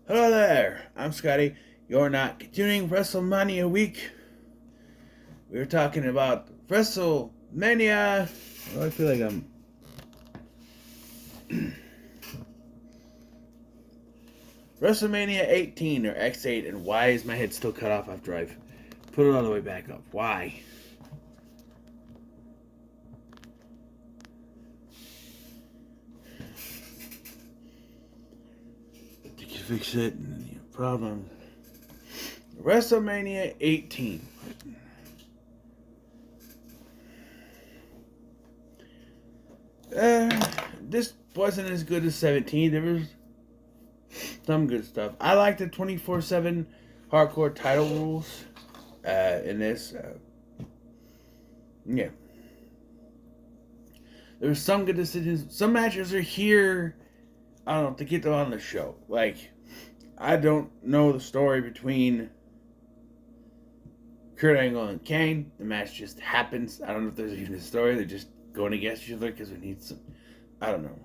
Hello there, I'm Scotty. You're not continuing Wrestlemania week. We were talking about Wrestlemania. Oh, I feel like I'm. Wrestlemania 18 or X-8, and why is my head still cut off after I've put it all the way back up? Why? You can fix it, and you have problems. WrestleMania 18. This wasn't as good as 17. There was some good stuff. I like the 24/7 hardcore title rules in this. Yeah. There's some good decisions. Some matches are here, I don't know, to get them on the show. Like, I don't know the story between Kurt Angle and Kane. The match just happens. I don't know if there's even a story. They're just going against each other because we need some. I don't know.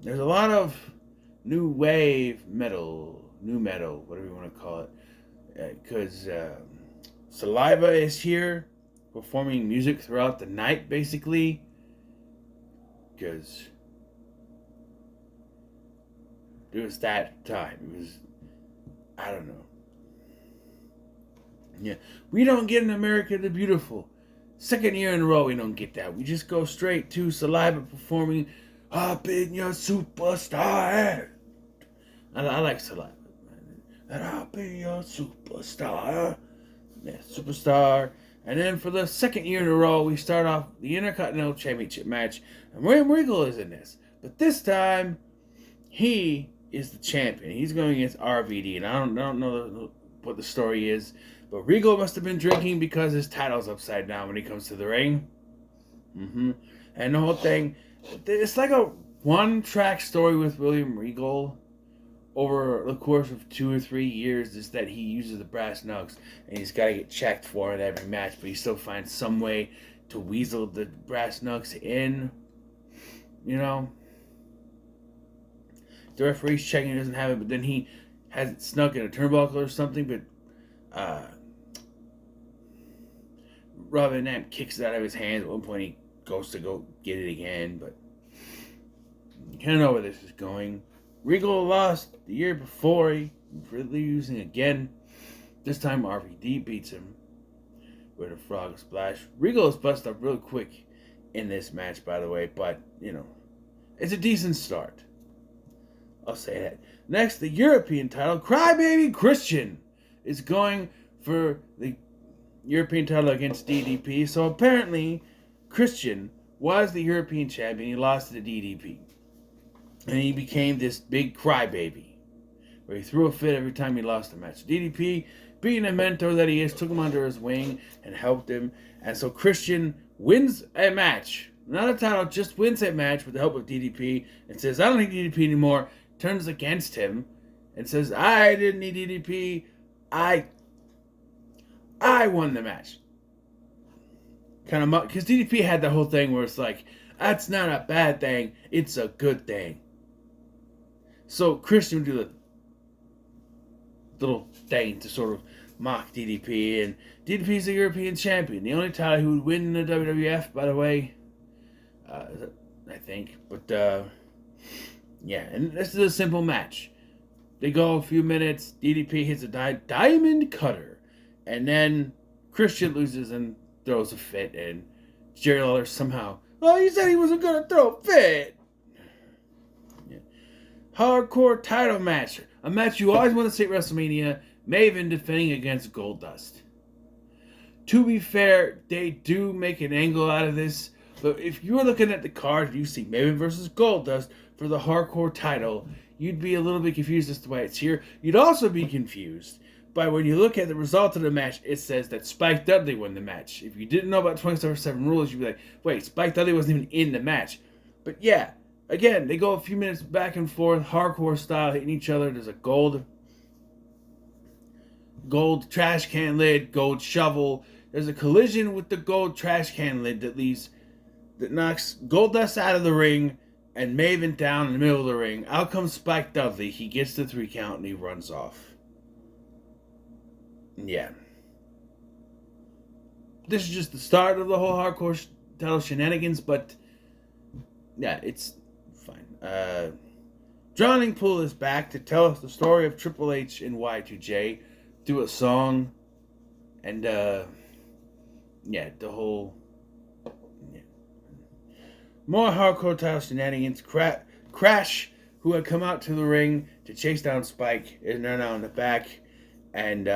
There's a lot of new wave metal, new metal, whatever you want to call it. Because Saliva is here performing music throughout the night, basically. Because it was that time. It was, I don't know. Yeah. We don't get in America the Beautiful. Second year in a row, we don't get that. We just go straight to Saliva performing I've been your superstar. I like Saliva. And I'll be your superstar. Yeah, superstar. And then for the second year in a row, we start off the Intercontinental Championship match. And William Regal is in this. But this time, he is the champion. He's going against RVD. And I don't know what the story is. But Regal must have been drinking because his title's upside down when he comes to the ring. And the whole thing, it's like a one-track story with William Regal over the course of 2 or 3 years, is that he uses the brass knucks and he's got to get checked for it every match, but he still finds some way to weasel the brass knucks in. You know? The referee's checking, he doesn't have it, but then he has it snuck in a turnbuckle or something, but Rob Van Dam kicks it out of his hands. At one point he goes to go get it again, but you kind of know where this is going. Regal lost the year before. He's really losing again. This time RVD beats him with a frog splash. Regal is busted up real quick in this match, by the way, but, you know, it's a decent start. I'll say that. Next, the European title. Crybaby Christian is going for the European title against DDP. So apparently, Christian was the European champion. He lost to DDP. And he became this big crybaby, where he threw a fit every time he lost a match. DDP, being a mentor that he is, took him under his wing and helped him. And so Christian wins a match. Not a title, just wins a match with the help of DDP. And says, I don't need DDP anymore. Turns against him and says, I didn't need DDP. I won the match. Kind of, because DDP had the whole thing where it's like, that's not a bad thing, it's a good thing. So Christian would do the little thing to sort of mock DDP, and DDP's the European champion. The only title who would win in the WWF, by the way. I think. But, yeah, and this is a simple match. They go a few minutes, DDP hits a diamond cutter, and then Christian loses and throws a fit, and Jerry Lawler somehow, he said he wasn't going to throw a fit. Yeah. Hardcore title match. A match you always want to see at WrestleMania. Maven defending against Goldust. To be fair, they do make an angle out of this, but if you were looking at the card, you see Maven versus Goldust for the hardcore title, you'd be a little bit confused as to why it's here. You'd also be confused by when you look at the result of the match, it says that Spike Dudley won the match. If you didn't know about 24/7 rules, you'd be like, wait, Spike Dudley wasn't even in the match. But yeah, again, they go a few minutes back and forth, hardcore style, hitting each other. There's a gold trash can lid, gold shovel. There's a collision with the gold trash can lid that knocks Goldust out of the ring, and Maven down in the middle of the ring. Out comes Spike Dudley. He gets the 3 count and he runs off. Yeah. This is just the start of the whole hardcore title shenanigans, but yeah, it's fine. Drowning Pool is back to tell us the story of Triple H and Y2J through a song, and yeah, the whole more hardcore title shenanigans. Crash, who had come out to the ring to chase down Spike, is now in the back, and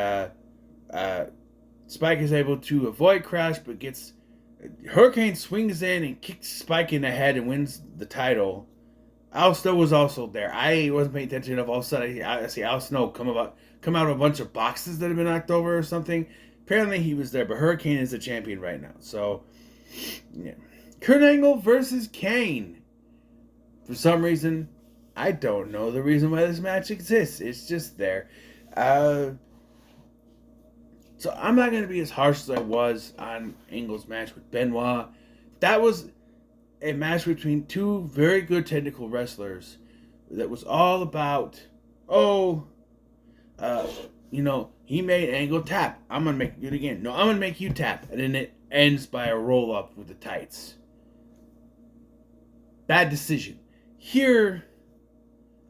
Spike is able to avoid Crash, but gets Hurricane swings in and kicks Spike in the head and wins the title. Al Snow was also there. I wasn't paying attention enough. All of a sudden, I see Al Snow come out of a bunch of boxes that have been knocked over or something. Apparently, he was there, but Hurricane is the champion right now. So, yeah. Kurt Angle versus Kane. For some reason, I don't know the reason why this match exists. It's just there. So I'm not going to be as harsh as I was on Angle's match with Benoit. That was a match between two very good technical wrestlers that was all about, he made Angle tap. I'm going to make it again. No, I'm going to make you tap. And then it ends by a roll-up with the tights. Bad decision. Here,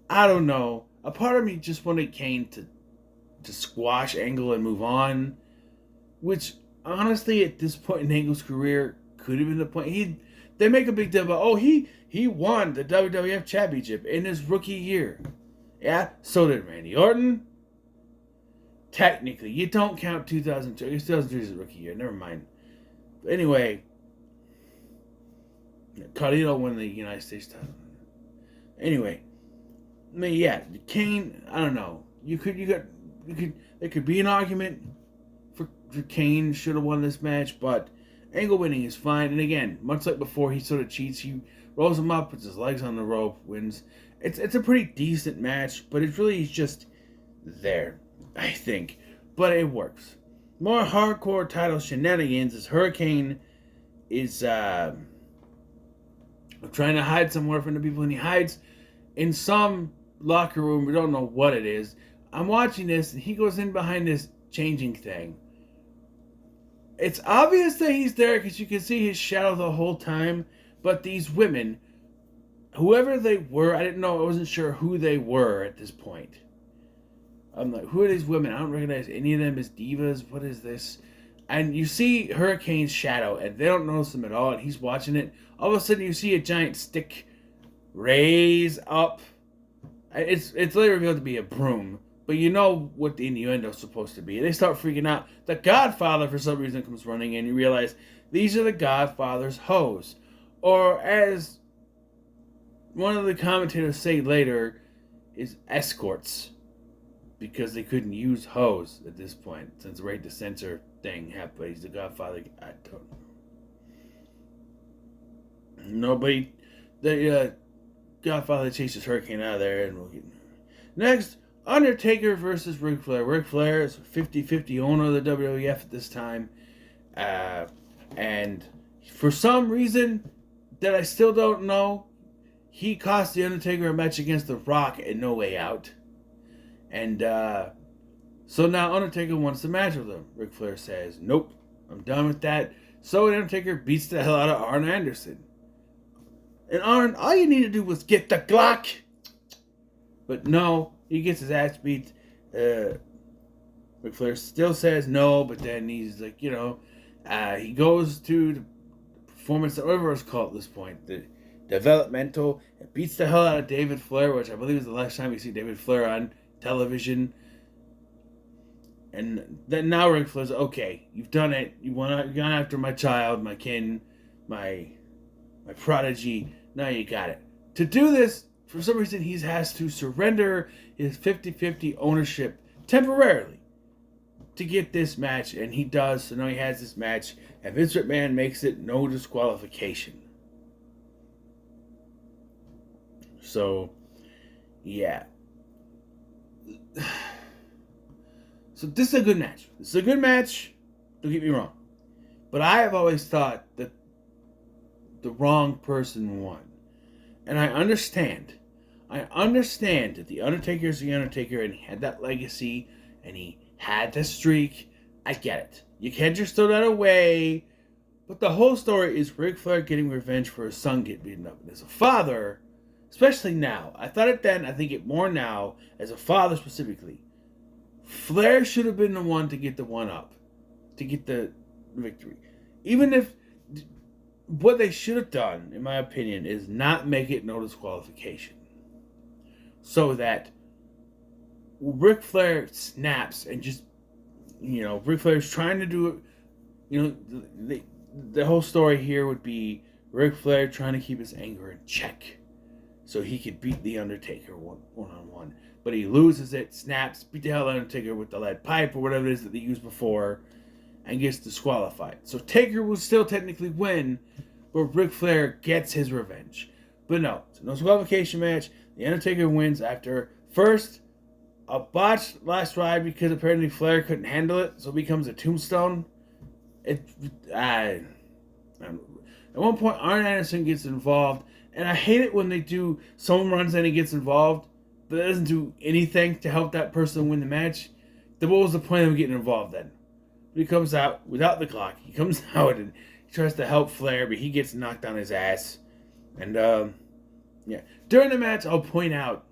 I don't know. A part of me just wanted Kane to squash Angle and move on, which honestly at this point in Angle's career could have been the point. They make a big deal about, he won the WWF Championship in his rookie year. Yeah, so did Randy Orton. Technically, you don't count 2002. 2003 is a rookie year. Never mind. But anyway, Carlito won the United States title. Anyway, I mean, yeah, Kane. I don't know. There could be an argument for Kane should have won this match, but Angle winning is fine. And again, much like before, he sort of cheats. He rolls him up, puts his legs on the rope, wins. It's a pretty decent match, but it really is just there, I think. But it works. More hardcore title shenanigans as Hurricane is trying to hide somewhere from the people, and he hides in some locker room. We don't know what it is. I'm watching this, and he goes in behind this changing thing. It's obvious that he's there because you can see his shadow the whole time. But these women, whoever they were, I didn't know. I wasn't sure who they were at this point. I'm like, who are these women? I don't recognize any of them as divas. What is this? And you see Hurricane's shadow, and they don't notice him at all. And he's watching it. All of a sudden, you see a giant stick raise up. It's later revealed to be a broom. But you know what the innuendo is supposed to be. They start freaking out. The Godfather, for some reason, comes running in. You realize these are the Godfather's hoes. Or as one of the commentators say later, is escorts. Because they couldn't use hoes at this point. Since the right to censor thing happened. But he's the Godfather. I don't know. Nobody. The Godfather chases Hurricane out of there. And we'll get... Next, Undertaker versus Ric Flair. Ric Flair is a 50-50 owner of the WWF at this time. And for some reason that I still don't know, he cost The Undertaker a match against The Rock at No Way Out. And so now Undertaker wants the match with him. Ric Flair says, nope, I'm done with that. So The Undertaker beats the hell out of Arn Anderson. And Arn, all you need to do was get the Glock. But no, he gets his ass beat. Ric Flair still says no, but then he's like, he goes to the performance, whatever it's called at this point, the developmental, and beats the hell out of David Flair, which I believe is the last time we see David Flair on television. And then now Ric Flair's okay, you've done it. You've gone after my child, my kin, my prodigy. Now you got it. To do this, for some reason, he has to surrender his 50-50 ownership temporarily to get this match, and he does. So now he has this match, and Vince McMahon makes it no disqualification. So, yeah. So this is a good match. This is a good match. Don't get me wrong. But I have always thought that the wrong person won. And I understand. I understand that The Undertaker is The Undertaker and he had that legacy and he had the streak. I get it. You can't just throw that away. But the whole story is Ric Flair getting revenge for his son getting beaten up. And as a father, especially now, I thought it then, I think it more now, as a father specifically, Flair should have been the one to get the one up, to get the victory. Even if what they should have done, in my opinion, is not make it no disqualification. So that Ric Flair snaps and just, Ric Flair's trying to do it. The whole story here would be Ric Flair trying to keep his anger in check so he could beat The Undertaker one-on-one. But he loses it, snaps, beat the hell out of Undertaker with the lead pipe or whatever it is that they used before, and gets disqualified. So Taker will still technically win, but Ric Flair gets his revenge. But no, it's a no disqualification match. The Undertaker wins after, first, a botched last ride because apparently Flair couldn't handle it, so it becomes a tombstone. At one point, Arn Anderson gets involved, and I hate it when someone runs in and gets involved, but it doesn't do anything to help that person win the match. Then what was the point of him getting involved then? He comes out without the clock. He comes out and he tries to help Flair, but he gets knocked on his ass. And, during the match, I'll point out,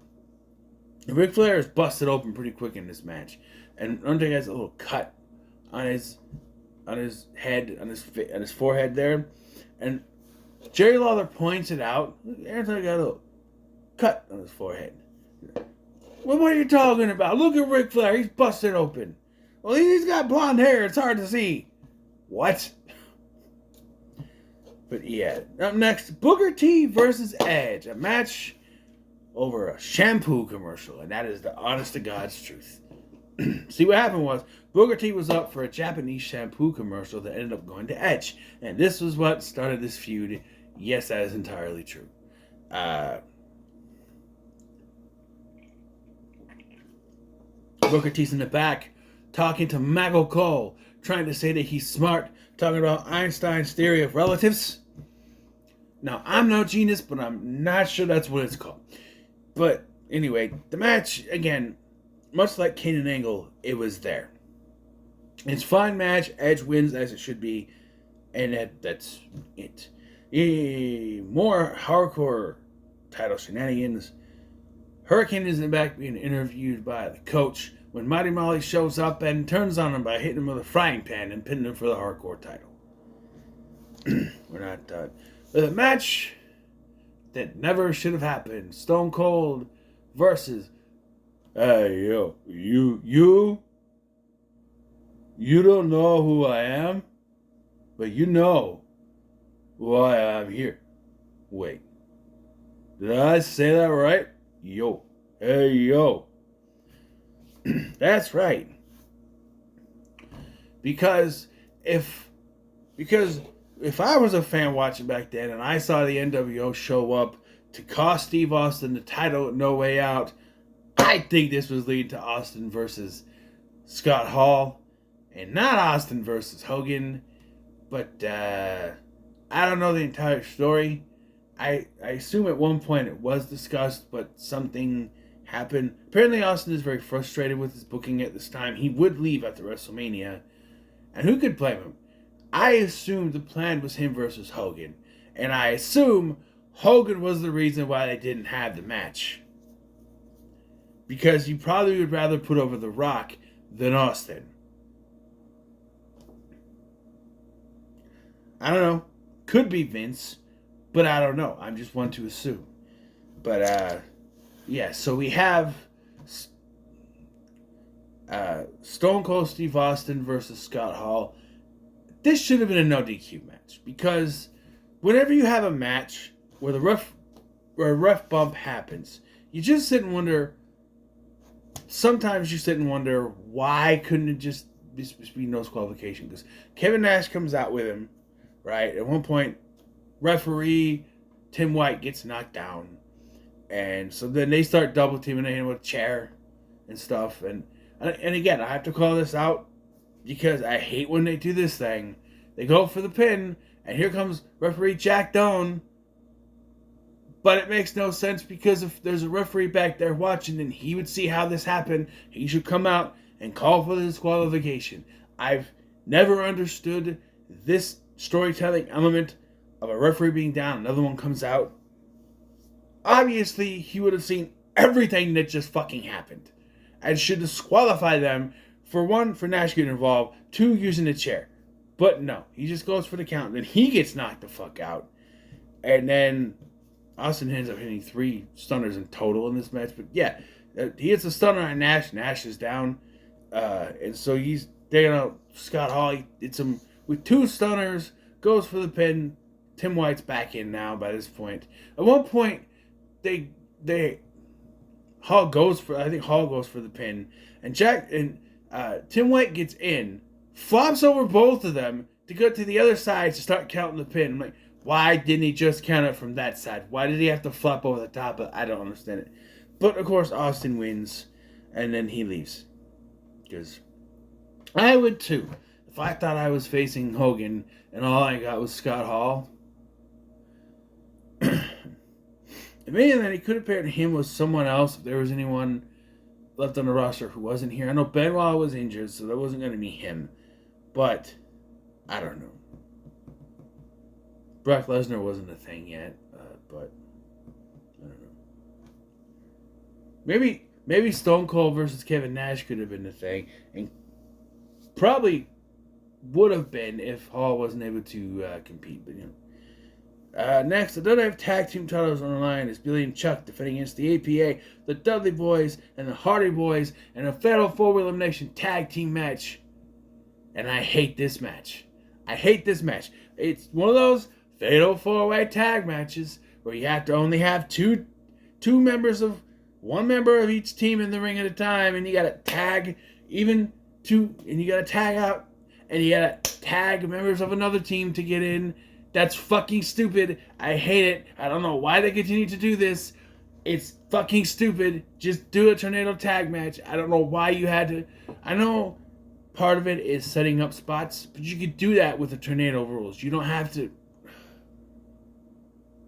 Ric Flair is busted open pretty quick in this match. And Undertaker has a little cut on his head, on his forehead there. And Jerry Lawler points it out. Undertaker got a little cut on his forehead. Well, what are you talking about? Look at Ric Flair. He's busted open. Well, he's got blonde hair. It's hard to see. What? But yeah. Up next, Booker T versus Edge. A match over a shampoo commercial. And that is the honest to God's truth. See, what happened was, Booker T was up for a Japanese shampoo commercial that ended up going to Edge. And this was what started this feud. Yes, that is entirely true. Booker T's in the back, talking to Michael Cole, trying to say that he's smart, talking about Einstein's theory of relatives. Now, I'm no genius, but I'm not sure that's what it's called. But anyway, the match, again, much like Kane and Angle, it was there. It's a fine match. Edge wins as it should be. And that's it. More hardcore title shenanigans. Hurricane is in the back being interviewed by the coach when Mighty Molly shows up and turns on him by hitting him with a frying pan and pinning him for the hardcore title. We're not done. But a match that never should have happened. Stone Cold versus... Hey, yo, you don't know who I am, but you know why I'm here. Wait, did I say that right? Yo, hey, yo. That's right. Because if I was a fan watching back then and I saw the NWO show up to cost Steve Austin the title at No Way Out, I think this was leading to Austin versus Scott Hall, and not Austin versus Hogan. But I don't know the entire story. I assume at one point it was discussed, but something happened. Apparently Austin is very frustrated with his booking at this time. He would leave after WrestleMania, and who could blame him? I assumed the plan was him versus Hogan, and I assume Hogan was the reason why they didn't have the match. Because you probably would rather put over The Rock than Austin. I don't know. Could be Vince, but I don't know. I'm just one to assume. But, yeah, so we have Stone Cold Steve Austin versus Scott Hall. This should have been a no DQ match. Because whenever you have a match where a ref bump happens, you just sit and wonder... Sometimes you sit and wonder, why couldn't it just be no disqualification? Because Kevin Nash comes out with him, right? At one point, referee Tim White gets knocked down. And so then they start double teaming him with a chair and stuff. And again, I have to call this out because I hate when they do this thing. They go for the pin, and here comes referee Jack Doan But it makes no sense because if there's a referee back there watching and he would see how this happened, he should come out and call for the disqualification. I've never understood this storytelling element of a referee being down, another one comes out. Obviously, he would have seen everything that just fucking happened and should disqualify them for one, for Nash getting involved, two, using the chair. But no, he just goes for the count, and then he gets knocked the fuck out. And then Austin ends up hitting 3 stunners in total in this match. But yeah, he hits a stunner on Nash. Nash is down. And so he's digging out Scott Hall. He hits him with 2 stunners, goes for the pin. Tim White's back in now by this point. At one point, Hall goes for the pin. And Tim White gets in, flops over both of them to go to the other side to start counting the pin. I'm like, why didn't he just count it from that side? Why did he have to flop over the top? I don't understand it. But, of course, Austin wins, and then he leaves. Because I would, too. If I thought I was facing Hogan, and all I got was Scott Hall, it may have that he could have paired him with someone else if there was anyone left on the roster who wasn't here. I know Benoit was injured, so that wasn't going to be him. But, I don't know. Brock Lesnar wasn't a thing yet, but I don't know. Maybe Stone Cold versus Kevin Nash could have been the thing, and probably would have been if Hall wasn't able to compete. But next, the WWF Tag Team titles on the line is Billy and Chuck defending against the APA, the Dudley Boys, and the Hardy Boys in a Fatal 4-Way Elimination Tag Team match. And I hate this match. It's one of those Fatal 4-Way tag matches where you have to only have one member of each team in the ring at a time, and you gotta tag and you gotta tag out, and you gotta tag members of another team to get in. That's fucking stupid. I hate it. I don't know why they continue to do this. It's fucking stupid. Just do a tornado tag match. I don't know why you had to. I know part of it is setting up spots, but you could do that with the tornado rules. You don't have to.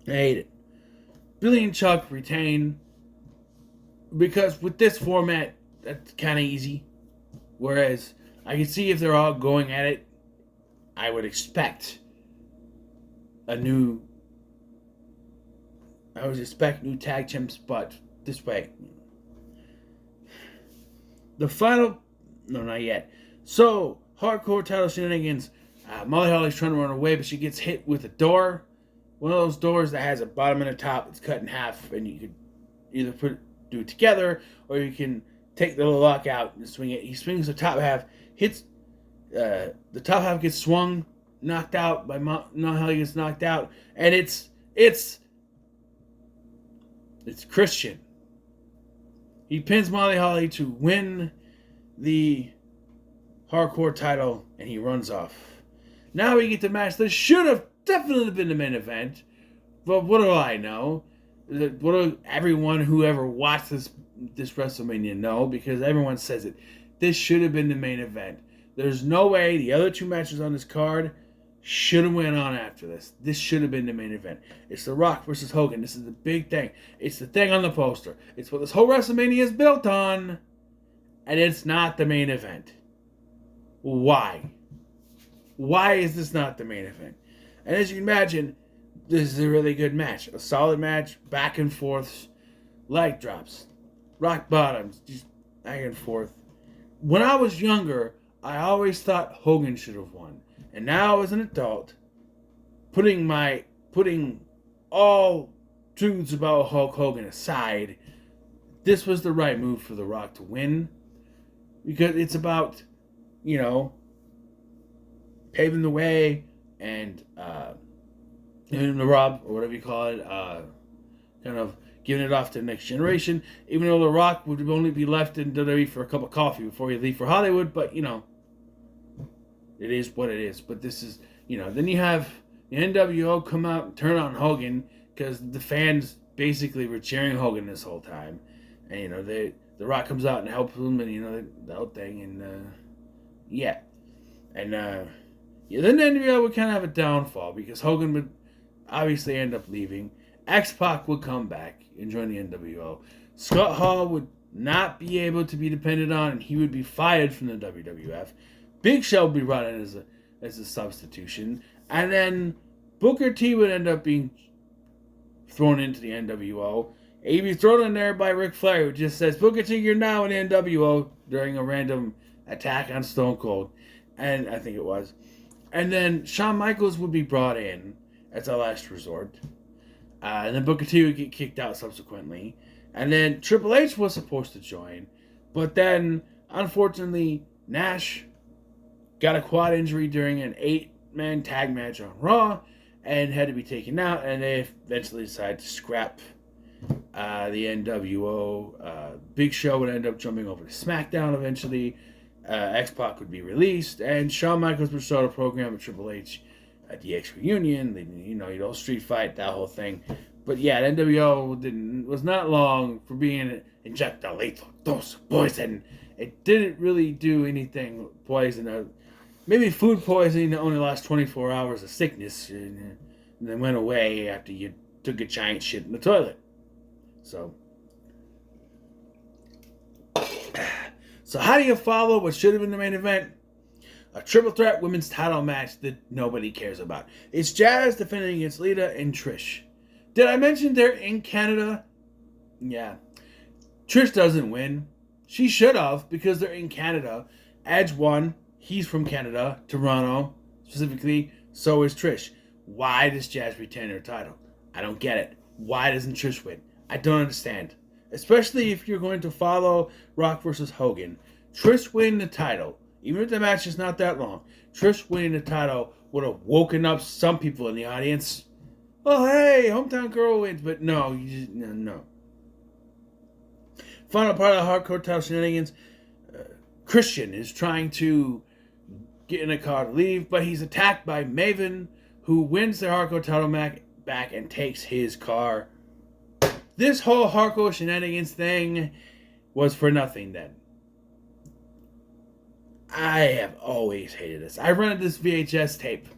I hate it. Billy and Chuck retain because with this format, that's kind of easy. Whereas I can see if they're all going at it, I would expect new tag champs, but this way. The final, no, not yet. So, hardcore title shenanigans. Molly Holly's trying to run away, but she gets hit with a door. One of those doors that has a bottom and a top. It's cut in half, and you could either do it together, or you can take the little lock out and swing it. He swings the top half, hits the top half, gets swung, knocked out by Molly Holly, gets knocked out, and it's Christian. He pins Molly Holly to win the hardcore title, and he runs off. Now we get the match that should have definitely been the main event, but what do I know? What do everyone who ever watched this WrestleMania know? Because everyone says it. This should have been the main event. There's no way the other 2 matches on this card should have went on after this. This should have been the main event. It's The Rock versus Hogan. This is the big thing. It's the thing on the poster. It's what this whole WrestleMania is built on. And it's not the main event. Why? Why is this not the main event? And as you can imagine, this is a really good match. A solid match, back and forth, leg drops, rock bottoms, just back and forth. When I was younger, I always thought Hogan should have won. And now as an adult, putting all truths about Hulk Hogan aside, this was the right move for The Rock to win. Because it's about, paving the way and the Rob, or whatever you call it, kind of giving it off to the next generation. Even though The Rock would only be left in WWE for a cup of coffee before he leave for Hollywood, but it is what it is. But this is, then you have the NWO come out and turn on Hogan because the fans basically were cheering Hogan this whole time, and The Rock comes out and helps him, and the whole thing, and then the NWO would kind of have a downfall because Hogan would obviously end up leaving, X-Pac would come back and join the NWO. Scott Hall would not be able to be depended on, and he would be fired from the WWF. Big Show would be brought in as a substitution, and then Booker T would end up being thrown into the NWO. He'd be thrown in there by Ric Flair, who just says, "Booker T, you're now in the NWO," during a random attack on Stone Cold, and I think it was. And then Shawn Michaels would be brought in as a last resort. And then Booker T would get kicked out subsequently. And then Triple H was supposed to join. But then, unfortunately, Nash got a quad injury during an 8-man tag match on Raw and had to be taken out. And they eventually decided to scrap the NWO. Big Show would end up jumping over to SmackDown eventually. X-Pac would be released. And Shawn Michaels would start a program with Triple H at the X Reunion. You'd all street fight, that whole thing. But yeah, the NWO was not long for being inject a lethal dose of poison. It didn't really do anything poison. Maybe food poisoning that only lasts 24 hours of sickness and then went away after you took a giant shit in the toilet. So how do you follow what should have been the main event? A triple threat women's title match that nobody cares about. It's Jazz defending against Lita and Trish. Did I mention they're in Canada? Yeah. Trish doesn't win. She should have, because they're in Canada. Edge won. He's from Canada, Toronto specifically. So is Trish. Why does Jazz retain her title? I don't get it. Why doesn't Trish win? I don't understand. Especially if you're going to follow Rock versus Hogan. Trish winning the title, even if the match is not that long, Trish winning the title would have woken up some people in the audience. Oh, hey, hometown girl wins. But no, no. Final part of the hardcore title shenanigans. Christian is trying to get in a car to leave, but he's attacked by Maven, who wins the hardcore title back and takes his car. This whole hardcore shenanigans thing was for nothing then. I have always hated this. I rented this VHS tape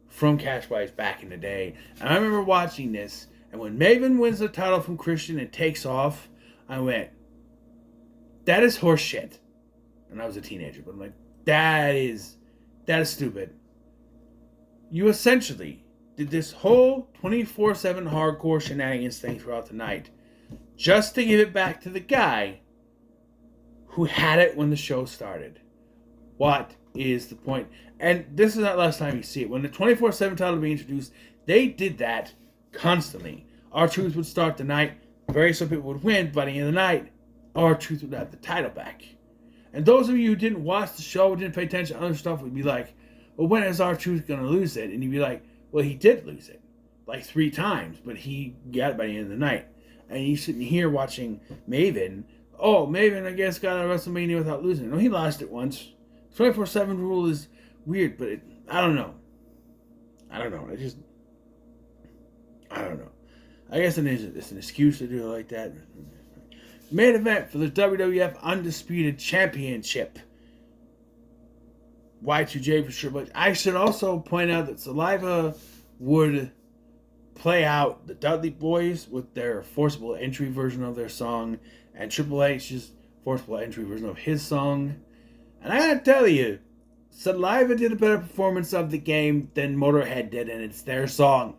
from Cashwise back in the day, and I remember watching this, and when Maven wins the title from Christian and takes off, I went, that is horseshit. And I was a teenager, but I'm like, that is stupid. You essentially did this whole 24/7 hardcore shenanigans thing throughout the night just to give it back to the guy who had it when the show started. What is the point? And this is not the last time you see it. When the 24/7 title was introduced, they did that constantly. R-Truth would start the night. Very few people would win. By the end of the night, R-Truth would have the title back. And those of you who didn't watch the show, didn't pay attention to other stuff, would be like, well, when is R-Truth going to lose it? And you'd be like, well, he did lose it. Like 3 times. But he got it by the end of the night. And you sitting here watching Maven. Oh, Maven, I guess, got out of WrestleMania without losing it. No, he lost it once. 24/7 rule is weird, but I don't know. I don't know. I guess it's an excuse to do it like that. Main event for the WWF Undisputed Championship. Y2J for sure. But I should also point out that Saliva would play out the Dudley Boys with their forcible entry version of their song, and Triple H's forcible entry version of his song. And I gotta tell you, Saliva did a better performance of the game than Motorhead did, and it's their song.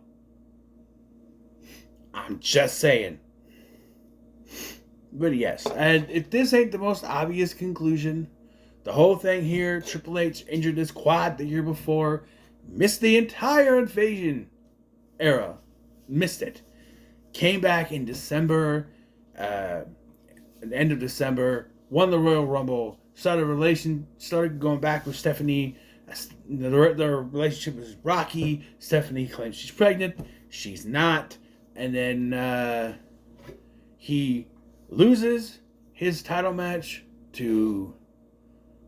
I'm just saying. But yes, and if this ain't the most obvious conclusion, the whole thing here, Triple H injured his quad the year before, missed the entire Invasion era, missed it. Came back in December, at the end of December, won the Royal Rumble, started going back with Stephanie. The relationship was rocky. Stephanie claims she's pregnant. She's not. And then he loses his title match to,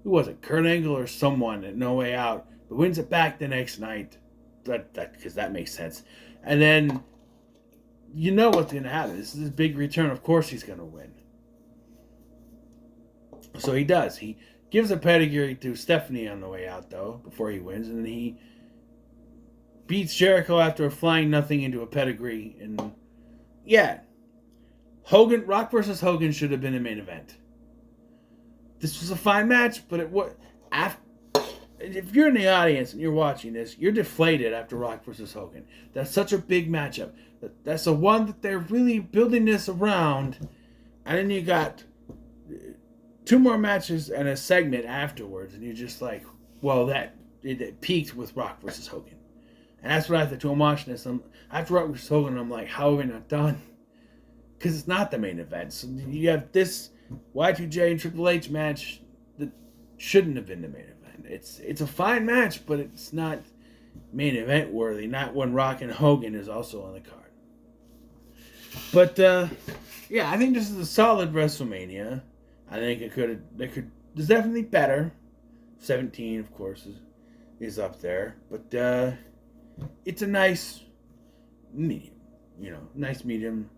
who was it? Kurt Angle or someone at No Way Out. But wins it back the next night. Because that makes sense. And then you know what's going to happen. This is his big return. Of course he's going to win. So he does. He gives a pedigree to Stephanie on the way out, though, before he wins. And then he beats Jericho after a flying nothing into a pedigree. And yeah, Rock versus Hogan should have been the main event. This was a fine match, but if you're in the audience and you're watching this, you're deflated after Rock versus Hogan. That's such a big matchup. That's the one that they're really building this around. And then you got 2 more matches and a segment afterwards, and you're just like, well, it peaked with Rock versus Hogan. And that's what I have to I'm watching this. After Rock versus Hogan, I'm like, how are we not done? Because it's not the main event. So you have this Y2J and Triple H match that shouldn't have been the main event. It's a fine match, but it's not main event worthy. Not when Rock and Hogan is also on the card. But yeah, I think this is a solid WrestleMania. I think there's definitely better. 17, of course, is up there, but it's a nice medium. Nice medium.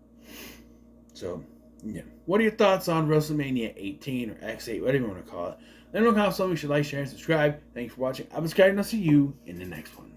So, yeah. What are your thoughts on WrestleMania 18 or X8, whatever you want to call it? Let me know in the comments below. You should like, share, and subscribe. Thank you for watching. I've been Sky, and I'll see you in the next one.